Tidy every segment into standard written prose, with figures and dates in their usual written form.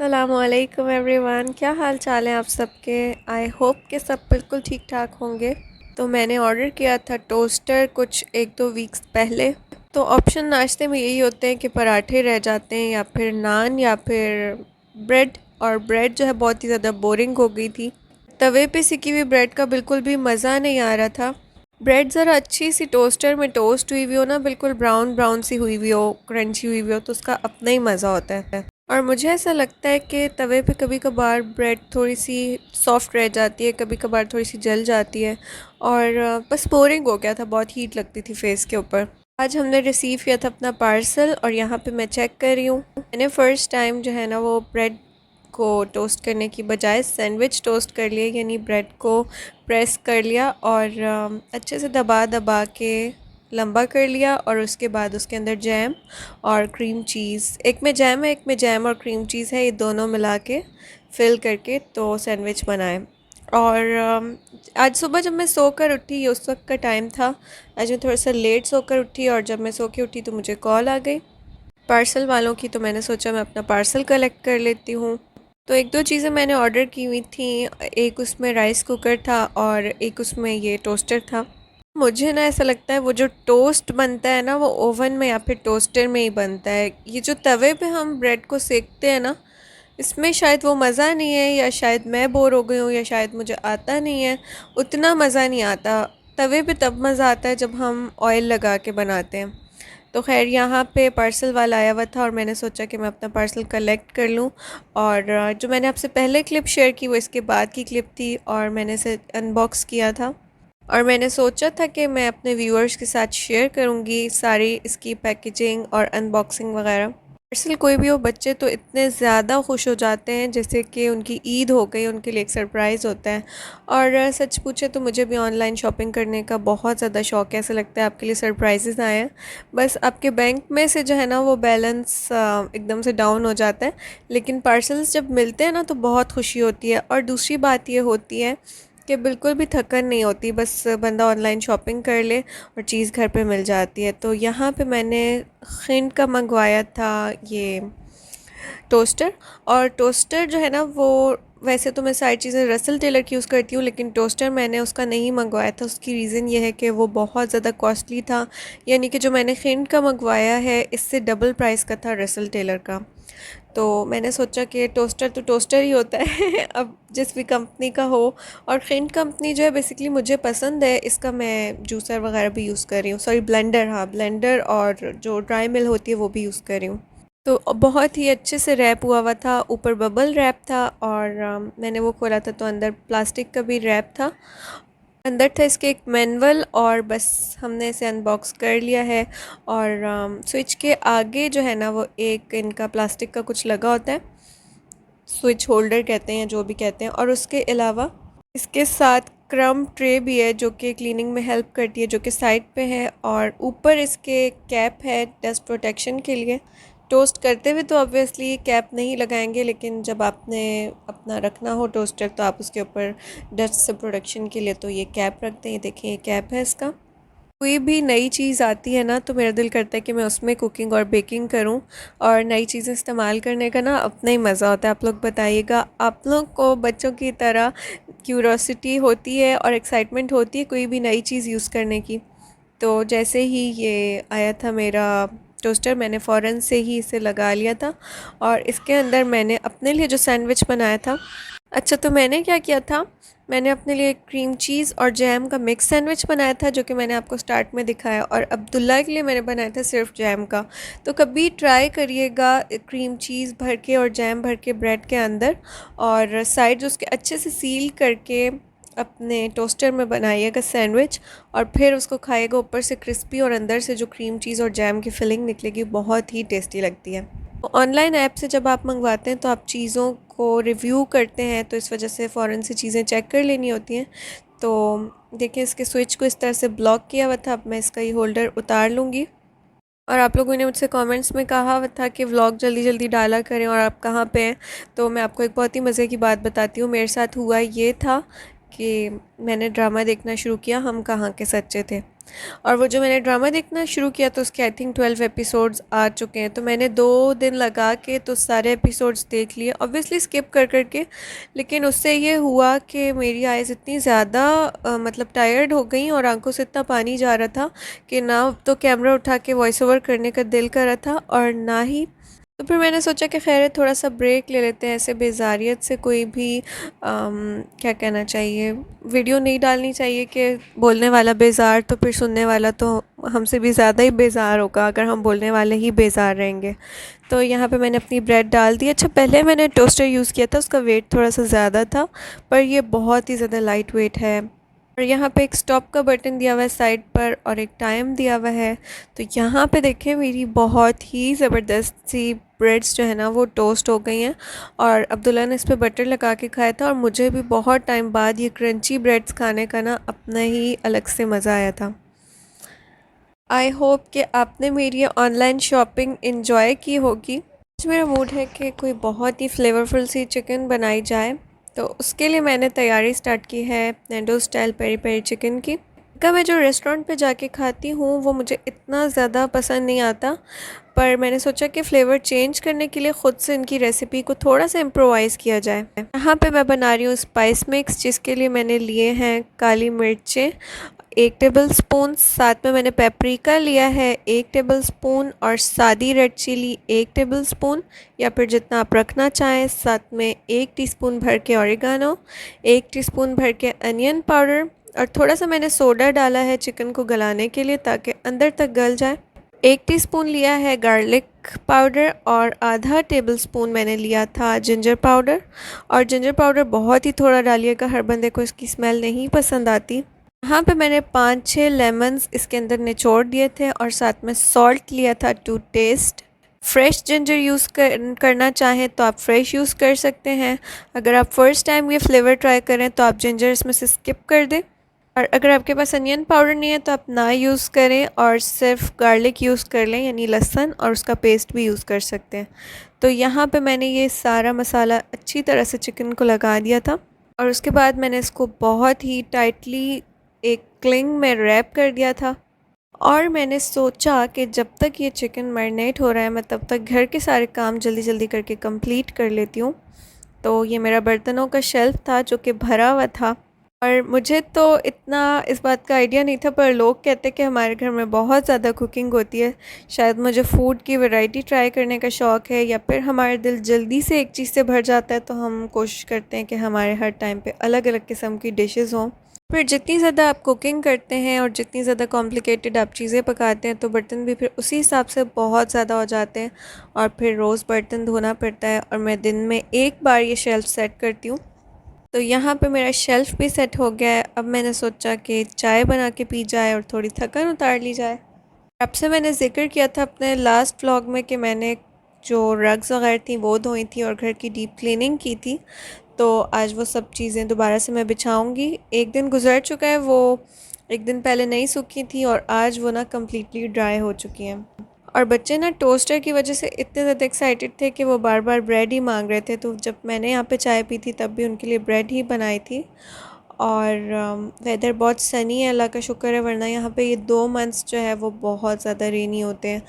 अस्सलामुअलैकुम एवरीवन, क्या हाल चाल है आप सबके। आई होप कि सब बिल्कुल ठीक ठाक होंगे। तो मैंने ऑर्डर किया था टोस्टर कुछ 1-2 वीक्स पहले। तो ऑप्शन नाश्ते में यही होते हैं कि पराठे रह जाते हैं या फिर नान या फिर ब्रेड। और ब्रेड जो है बहुत ही ज़्यादा बोरिंग हो गई थी। तवे पे सिकी हुई ब्रेड का बिल्कुल भी मज़ा नहीं आ रहा था। ब्रेड ज़रा अच्छी सी टोस्टर में टोस्ट हुई हुई हो ना, बिल्कुल ब्राउन ब्राउन सी हुई हुई हो, क्रंची हुई हुई हो, तो उसका अपना ही मज़ा होता है। और मुझे ऐसा लगता है कि तवे पे कभी कभार ब्रेड थोड़ी सी सॉफ्ट रह जाती है, कभी कभार थोड़ी सी जल जाती है। और बस बोरिंग हो गया था, बहुत हीट लगती थी फेस के ऊपर। आज हमने रिसीव किया था अपना पार्सल और यहाँ पे मैं चेक कर रही हूँ। मैंने फ़र्स्ट टाइम जो है ना वो ब्रेड को टोस्ट करने की बजाय सैंडविच टोस्ट कर लिया, यानी ब्रेड को प्रेस कर लिया और अच्छे से दबा दबा के लंबा कर लिया। और उसके बाद उसके अंदर जैम और क्रीम चीज़, एक में जैम है एक में जैम और क्रीम चीज़ है, ये दोनों मिला के फिल करके तो सैंडविच बनाए। और आज सुबह जब मैं सोकर उठी, ये उस वक्त का टाइम था, आज मैं थोड़ा सा लेट सोकर उठी और जब मैं सो के उठी तो मुझे कॉल आ गई पार्सल वालों की। तो मैंने सोचा मैं अपना पार्सल कलेक्ट कर लेती हूँ। तो 1-2 चीज़ें मैंने ऑर्डर की हुई थी, एक उसमें राइस कुकर था और एक उसमें ये टोस्टर था। मुझे ना ऐसा लगता है वो जो टोस्ट बनता है ना वो ओवन में या फिर टोस्टर में ही बनता है। ये जो तवे पे हम ब्रेड को सेकते हैं ना, इसमें शायद वो मज़ा नहीं है, या शायद मैं बोर हो गई हूँ, या शायद मुझे आता नहीं है, उतना मज़ा नहीं आता। तवे पे तब मज़ा आता है जब हम ऑयल लगा के बनाते हैं। तो खैर यहाँ पे पार्सल वाला आया हुआ था और मैंने सोचा कि मैं अपना पार्सल कलेक्ट कर लूँ। और जो मैंने आपसे पहले क्लिप शेयर की वो इसके बाद की क्लिप थी और मैंने इसे अनबॉक्स किया था। और मैंने सोचा था कि मैं अपने व्यूअर्स के साथ शेयर करूँगी सारी इसकी पैकेजिंग और अनबॉक्सिंग वगैरह। दरअसल कोई भी हो, बच्चे तो इतने ज़्यादा खुश हो जाते हैं जैसे कि उनकी ईद हो गई, उनके लिए एक सरप्राइज़ होता है। और सच पूछे तो मुझे भी ऑनलाइन शॉपिंग करने का बहुत ज़्यादा शौक़ है। ऐसा लगता है आपके लिए सरप्राइजेज़ आए हैं, बस आपके बैंक में से जो है ना वो बैलेंस एकदम से डाउन हो जाता है। लेकिन पार्सल्स जब मिलते हैं ना तो बहुत खुशी होती है। और दूसरी बात ये होती है कि बिल्कुल भी थकन नहीं होती, बस बंदा ऑनलाइन शॉपिंग कर ले और चीज़ घर पे मिल जाती है। तो यहाँ पे मैंने खिंड का मंगवाया था ये टोस्टर। और टोस्टर जो है ना वो, वैसे तो मैं सारी चीज़ें रसल टेलर की यूज़ करती हूँ, लेकिन टोस्टर मैंने उसका नहीं मंगवाया था। उसकी रीज़न ये है कि वो बहुत ज़्यादा कॉस्टली था, यानी कि जो मैंने खिंड का मंगवाया है इससे डबल प्राइस का था रसल टेलर का। तो मैंने सोचा कि टोस्टर तो टोस्टर ही होता है अब जिस भी कंपनी का हो। और खिंड कंपनी जो है बेसिकली मुझे पसंद है, इसका मैं जूसर वगैरह भी यूज़ कर रही हूँ, सॉरी ब्लेंडर, हाँ ब्लेंडर, और जो ड्राई मिल होती है वो भी यूज़ कर रही हूँ। तो बहुत ही अच्छे से रैप हुआ हुआ था, ऊपर बबल रैप था और मैंने वो खोला था तो अंदर प्लास्टिक का भी रैप था। अंदर था इसके एक मैनुअल और बस हमने इसे अनबॉक्स कर लिया है। और स्विच के आगे जो है ना वो एक इनका प्लास्टिक का कुछ लगा होता है, स्विच होल्डर कहते हैं जो भी कहते हैं। और उसके अलावा इसके साथ क्रम ट्रे भी है जो कि क्लीनिंग में हेल्प करती है, जो कि साइड पे है। और ऊपर इसके कैप है डस्ट प्रोटेक्शन के लिए। टोस्ट करते हुए तो ऑब्वियसली कैप नहीं लगाएंगे, लेकिन जब आपने अपना रखना हो टोस्टर तो आप उसके ऊपर डस्ट से प्रोटेक्शन के लिए तो ये कैप रखते हैं। देखिए ये कैप है इसका। कोई भी नई चीज़ आती है ना तो मेरा दिल करता है कि मैं उसमें कुकिंग और बेकिंग करूं। और नई चीज़ें इस्तेमाल करने का ना अपना ही मज़ा होता है। आप लोग बताइएगा, आप लोग को बच्चों की तरह क्यूरोसिटी होती है और एक्साइटमेंट होती है कोई भी नई चीज़ यूज़ करने की। तो जैसे ही ये आया था मेरा टोस्टर, मैंने फ़ौरन से ही इसे लगा लिया था। और इसके अंदर मैंने अपने लिए जो सैंडविच बनाया था, अच्छा तो मैंने क्या किया था, मैंने अपने लिए क्रीम चीज़ और जैम का मिक्स सैंडविच बनाया था जो कि मैंने आपको स्टार्ट में दिखाया। और अब्दुल्ला के लिए मैंने बनाया था सिर्फ जैम का। तो कभी ट्राई करिएगा क्रीम चीज़ भर के और जैम भर के ब्रेड के अंदर, और साइड्स उसके अच्छे से सील करके अपने टोस्टर में बनाइएगा सैंडविच। और फिर उसको खाइएगा, ऊपर से क्रिस्पी और अंदर से जो क्रीम चीज़ और जैम की फिलिंग निकलेगी, बहुत ही टेस्टी लगती है। ऑनलाइन ऐप से जब आप मंगवाते हैं तो आप चीज़ों को रिव्यू करते हैं, तो इस वजह से फ़ौरन से चीज़ें चेक कर लेनी होती हैं। तो देखिए इसके स्विच को इस तरह से ब्लॉक किया हुआ था। अब मैं इसका ये होल्डर उतार लूँगी। और आप लोगों ने मुझसे कमेंट्स में कहा हुआ था कि व्लॉग जल्दी जल्दी डाला करें और आप कहाँ पे हैं। तो मैं आपको एक बहुत ही मज़े की बात बताती हूँ। मेरे साथ हुआ ये था कि मैंने ड्रामा देखना शुरू किया हम कहाँ के सच्चे थे। और वो जो मैंने ड्रामा देखना शुरू किया तो उसके आई थिंक 12 एपिसोड्स आ चुके हैं, तो मैंने 2 दिन लगा के तो सारे एपिसोड्स देख लिए, ऑब्वियसली स्किप कर कर के। लेकिन उससे ये हुआ कि मेरी आइज़ इतनी ज़्यादा मतलब टायर्ड हो गई और आंखों से इतना पानी जा रहा था कि ना तो कैमरा उठा के वॉइस ओवर करने का दिल कर रहा था और ना ही। तो फिर मैंने सोचा कि खैर है थोड़ा सा ब्रेक ले लेते हैं, ऐसे बेजारियत से कोई भी क्या कहना चाहिए, वीडियो नहीं डालनी चाहिए कि बोलने वाला बेजार तो फिर सुनने वाला तो हमसे भी ज़्यादा ही बेजार होगा अगर हम बोलने वाले ही बेजार रहेंगे। तो यहाँ पे मैंने अपनी ब्रेड डाल दी। अच्छा, पहले मैंने टोस्टर यूज़ किया था, उसका वेट थोड़ा सा ज़्यादा था, पर ये बहुत ही ज़्यादा लाइट वेट है। और यहाँ पे एक स्टॉप का बटन दिया हुआ है साइड पर और एक टाइम दिया हुआ है। तो यहाँ पे देखें मेरी बहुत ही ज़बरदस्त सी ब्रेड्स जो है ना वो टोस्ट हो गई हैं। और अब्दुल्ला ने इस पर बटर लगा के खाया था और मुझे भी बहुत टाइम बाद ये क्रंची ब्रेड्स खाने का ना अपना ही अलग से मज़ा आया था। आई होप कि आपने मेरी ऑनलाइन शॉपिंग इंजॉय की होगी। आज मेरा मूड है कि कोई बहुत ही फ्लेवरफुल सी चिकन बनाई जाए, तो उसके लिए मैंने तैयारी स्टार्ट की है नैंडो स्टाइल पेरी पेरी चिकन की। का मैं जो रेस्टोरेंट पे जाके खाती हूँ वो मुझे इतना ज़्यादा पसंद नहीं आता, पर मैंने सोचा कि फ़्लेवर चेंज करने के लिए ख़ुद से इनकी रेसिपी को थोड़ा सा इम्प्रोवाइज़ किया जाए। यहाँ पे मैं बना रही हूँ स्पाइस मिक्स, जिसके लिए मैंने लिए हैं काली मिर्चें 1 टेबल स्पून, साथ में मैंने पेपरिका लिया है 1 टेबल स्पून और सादी रेड चिली 1 टेबल स्पून, या फिर जितना आप रखना चाहें। साथ में 1 टीस्पून भर के ऑरिगानो, 1 टीस्पून भर के अनियन पाउडर और थोड़ा सा मैंने सोडा डाला है चिकन को गलाने के लिए ताकि अंदर तक गल जाए। 1 टीस्पून लिया है गार्लिक पाउडर और आधा टेबल स्पून मैंने लिया था जिंजर पाउडर। और जिंजर पाउडर बहुत ही थोड़ा डालिएगा, हर बंदे को इसकी स्मेल नहीं पसंद आती। यहाँ पे मैंने 5-6 लेमन्स इसके अंदर निचोड़ दिए थे और साथ में सॉल्ट लिया था to taste. Fresh ginger use करना चाहें तो आप फ्रेश यूज़ कर सकते हैं। अगर आप फ़र्स्ट टाइम ये फ्लेवर ट्राई करें तो आप जिंजर इसमें से स्किप कर दें। और अगर आपके पास अनियन पाउडर नहीं है तो आप ना यूज़ करें और सिर्फ गार्लिक यूज़ कर लें, यानी लहसुन, और उसका पेस्ट भी यूज़ कर सकते हैं। तो यहाँ पे मैंने ये सारा मसाला अच्छी तरह से चिकन को लगा दिया था और उसके बाद मैंने इसको बहुत ही टाइटली एक क्लिंग में रैप कर दिया था। और मैंने सोचा कि जब तक ये चिकन मैरिनेट हो रहा है मैं तब तक घर के सारे काम जल्दी जल्दी करके कंप्लीट कर लेती हूँ। तो ये मेरा बर्तनों का शेल्फ़ था जो कि भरा हुआ था और मुझे तो इतना इस बात का आइडिया नहीं था, पर लोग कहते कि हमारे घर में बहुत ज़्यादा कुकिंग होती है। शायद मुझे फ़ूड की वैरायटी ट्राई करने का शौक़ है, या फिर हमारा दिल जल्दी से एक चीज़ से भर जाता है तो हम कोशिश करते हैं कि हमारे हर टाइम पे अलग अलग किस्म की डिशेस हों। फिर जितनी ज़्यादा आप कुकिंग करते हैं और जितनी ज़्यादा कॉम्प्लिकेटेड आप चीज़ें पकाते हैं तो बर्तन भी फिर उसी हिसाब से बहुत ज़्यादा हो जाते हैं और फिर रोज़ बर्तन धोना पड़ता है। और मैं दिन में एक बार ये शेल्फ़ सेट करती हूँ। तो यहाँ पे मेरा शेल्फ़ भी सेट हो गया है। अब मैंने सोचा कि चाय बना के पी जाए और थोड़ी थकन उतार ली जाए। आपसे मैंने ज़िक्र किया था अपने लास्ट व्लॉग में कि मैंने जो रग्स वगैरह थी वो धोई थी और घर की डीप क्लीनिंग की थी। तो आज वो सब चीज़ें दोबारा से मैं बिछाऊंगी। एक दिन गुजर चुका है, वो एक दिन पहले नहीं सूखी थी और आज वो ना कम्प्लीटली ड्राई हो चुकी हैं। और बच्चे ना टोस्टर की वजह से इतने ज़्यादा एक्साइटेड थे कि वो बार बार ब्रेड ही मांग रहे थे। तो जब मैंने यहाँ पे चाय पी थी तब भी उनके लिए ब्रेड ही बनाई थी। और वेदर बहुत सनी है, अल्लाह का शुक्र है, वरना यहाँ पे ये 2 मंथ्स जो है वो बहुत ज़्यादा रेनी होते हैं।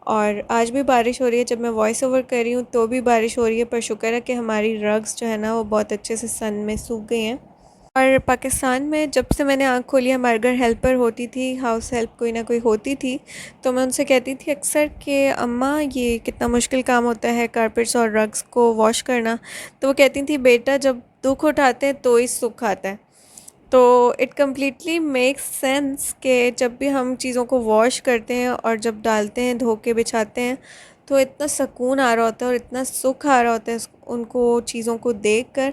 और आज भी बारिश हो रही है, जब मैं वॉइस ओवर कर रही हूँ तो भी बारिश हो रही है, पर शुक्र है कि हमारी रग्स जो है ना वो बहुत अच्छे से सन में सूख गई हैं। और पाकिस्तान में जब से मैंने आँख खोली हमारे घर हेल्पर होती थी, हाउस हेल्प कोई ना कोई होती थी। तो मैं उनसे कहती थी अक्सर कि अम्मा ये कितना मुश्किल काम होता है कारपेट्स और रग्स को वॉश करना। तो वो कहती थी बेटा जब दुख उठाते हैं तो ही सुख आता है। तो इट कम्प्लीटली मेक्स सेंस कि जब भी हम चीज़ों को वॉश करते हैं और जब डालते हैं धो के बिछाते हैं तो इतना सुकून आ रहा होता है और इतना सुख आ रहा होता है उनको चीज़ों को देखकर।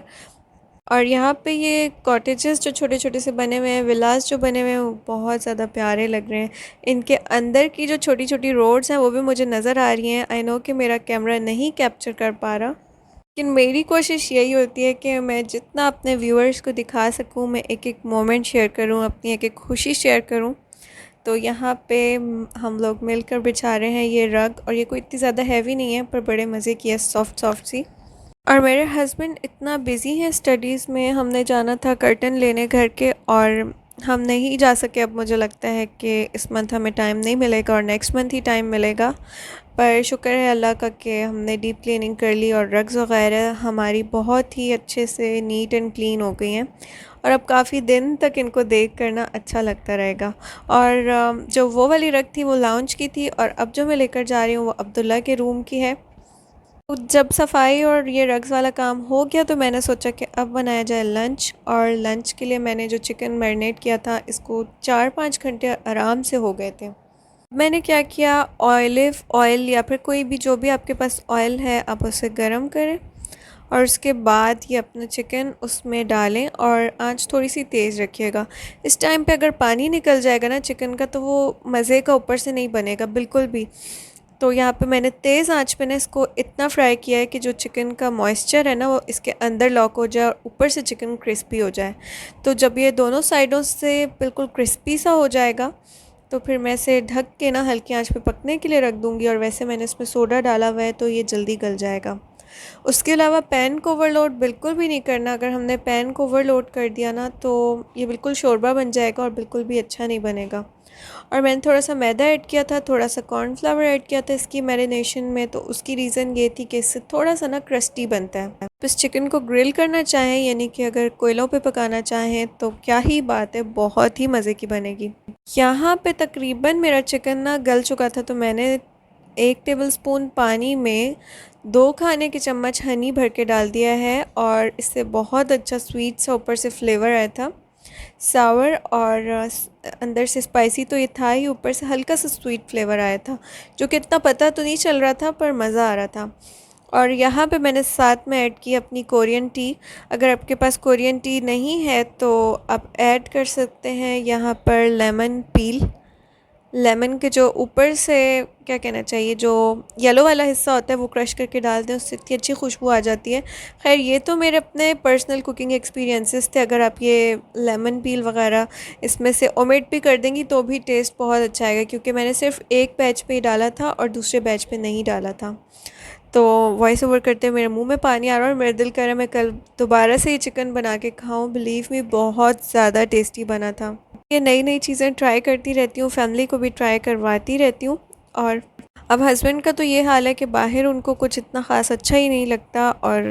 और यहाँ पे ये कॉटेजेस जो छोटे छोटे से बने हुए हैं, विलास जो बने हुए हैं, वो बहुत ज़्यादा प्यारे लग रहे हैं। इनके अंदर की जो छोटी छोटी रोड्स हैं वो भी मुझे नज़र आ रही हैं। आई नो कि मेरा कैमरा नहीं कैप्चर कर पा रहा, लेकिन मेरी कोशिश यही होती है कि मैं जितना अपने व्यूअर्स को दिखा सकूं, मैं एक एक मोमेंट शेयर करूं, अपनी एक एक खुशी शेयर करूं। तो यहाँ पे हम लोग मिलकर बिछा रहे हैं ये रग, और ये कोई इतनी ज़्यादा हैवी नहीं है पर बड़े मज़े की है, सॉफ्ट सॉफ्ट सी। और मेरे हस्बैंड इतना बिज़ी हैं स्टडीज़ में, हमने जाना था कर्टन लेने घर के, और हम नहीं जा सके। अब मुझे लगता है कि इस मंथ हमें टाइम नहीं मिलेगा और नेक्स्ट मंथ ही टाइम मिलेगा। पर शुक्र है अल्लाह का कि हमने डीप क्लीनिंग कर ली और रग्स वगैरह हमारी बहुत ही अच्छे से नीट एंड क्लीन हो गई हैं और अब काफ़ी दिन तक इनको देख करना अच्छा लगता रहेगा। और जो वो वाली रग थी वो लाउंज की थी और अब जो मैं लेकर जा रही हूँ वो अब्दुल्ला के रूम की है। तो जब सफाई और ये रग्स वाला काम हो गया तो मैंने सोचा कि अब बनाया जाए लंच। और लंच के लिए मैंने जो चिकन मैरिनेट किया था इसको 4-5 घंटे आराम से हो गए थे। मैंने क्या किया, ऑलिव ऑयल या फिर कोई भी जो भी आपके पास ऑयल है आप उसे गरम करें और उसके बाद ये अपना चिकन उसमें डालें और आंच थोड़ी सी तेज़ रखिएगा। इस टाइम पे अगर पानी निकल जाएगा ना चिकन का तो वो मज़े का ऊपर से नहीं बनेगा बिल्कुल भी। तो यहाँ पे मैंने तेज़ आंच पे ना इसको इतना फ्राई किया है कि जो चिकन का मॉइस्चर है ना वो इसके अंदर लॉक हो जाए और ऊपर से चिकन क्रिस्पी हो जाए। तो जब ये दोनों साइडों से बिल्कुल क्रिस्पी सा हो जाएगा तो फिर मैं इसे ढक के ना हल्की आंच पे पकने के लिए रख दूँगी। और वैसे मैंने इसमें सोडा डाला हुआ है तो ये जल्दी गल जाएगा। उसके अलावा पैन को ओवरलोड बिल्कुल भी नहीं करना। अगर हमने पैन को ओवरलोड कर दिया ना तो ये बिल्कुल शोरबा बन जाएगा और बिल्कुल भी अच्छा नहीं बनेगा। और मैंने थोड़ा सा मैदा ऐड किया था, थोड़ा सा कॉर्नफ्लावर ऐड किया था इसकी मैरिनेशन में। तो उसकी रीज़न ये थी कि इससे थोड़ा सा ना क्रस्टी बनता है। तो इस चिकन को ग्रिल करना चाहें यानी कि अगर कोयलों पे पकाना चाहें तो क्या ही बात है, बहुत ही मज़े की बनेगी। यहाँ पे तकरीबन मेरा चिकन ना गल चुका था तो मैंने 1 टेबलस्पून पानी में 2 खाने के चम्मच हनी भर के डाल दिया है और इससे बहुत अच्छा स्वीट सा ऊपर से फ्लेवर आया था, सावर और अंदर से स्पाइसी तो ये था ही, ऊपर से हल्का सा स्वीट फ्लेवर आया था जो कि इतना पता तो नहीं चल रहा था पर मज़ा आ रहा था। और यहाँ पे मैंने साथ में ऐड की अपनी कोरियन टी। अगर आपके पास कोरियन टी नहीं है तो आप ऐड कर सकते हैं यहाँ पर लेमन पील। लेमन के जो ऊपर से क्या कहना चाहिए जो येलो वाला हिस्सा होता है वो क्रश करके डाल दें, उससे इतनी अच्छी खुशबू आ जाती है। खैर ये तो मेरे अपने पर्सनल कुकिंग एक्सपीरियंसेस थे। अगर आप ये लेमन पील वगैरह इसमें से ओमिट भी कर देंगी तो भी टेस्ट बहुत अच्छा आएगा, क्योंकि मैंने सिर्फ एक बैच पे ही डाला था और दूसरे बैच पे नहीं डाला था। तो वॉइस ओवर करते मेरे मुंह में पानी आ रहा है और मेरा दिल कर रहा है मैं कल दोबारा से ये चिकन बना के खाऊं। बिलीव मी बहुत ज़्यादा टेस्टी बना था। ये नई नई चीज़ें ट्राई करती रहती हूँ, फैमिली को भी ट्राई करवाती रहती हूँ। और अब हस्बैंड का तो ये हाल है कि बाहर उनको कुछ इतना ख़ास अच्छा ही नहीं लगता और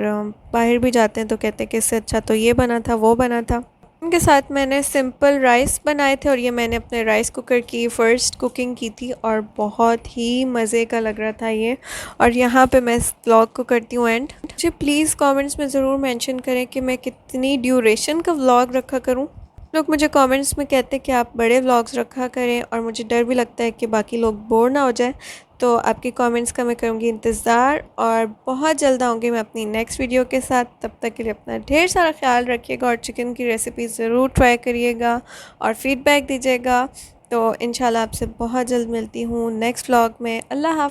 बाहर भी जाते हैं तो कहते हैं कि इससे अच्छा तो ये बना था वो बना था। उनके साथ मैंने सिंपल राइस बनाए थे और ये मैंने अपने राइस कुकर की फ़र्स्ट कुकिंग की थी और बहुत ही मज़े का लग रहा था ये। और यहाँ पे मैं इस व्लॉग को करती हूँ एंड। मुझे प्लीज़ कमेंट्स में ज़रूर मेंशन करें कि मैं कितनी ड्यूरेशन का व्लॉग रखा करूँ। लोग मुझे कमेंट्स में कहते हैं कि आप बड़े व्लॉग्स रखा करें और मुझे डर भी लगता है कि बाकी लोग बोर ना हो जाए। तो आपके कमेंट्स का मैं करूँगी इंतज़ार और बहुत जल्द आऊँगी मैं अपनी नेक्स्ट वीडियो के साथ। तब तक के लिए अपना ढेर सारा ख्याल रखिएगा और चिकन की रेसिपी ज़रूर ट्राई करिएगा और फ़ीडबैक दीजिएगा। तो इंशाल्लाह आपसे बहुत जल्द मिलती हूँ नेक्स्ट व्लॉग में। अल्लाह हाफ़िज़।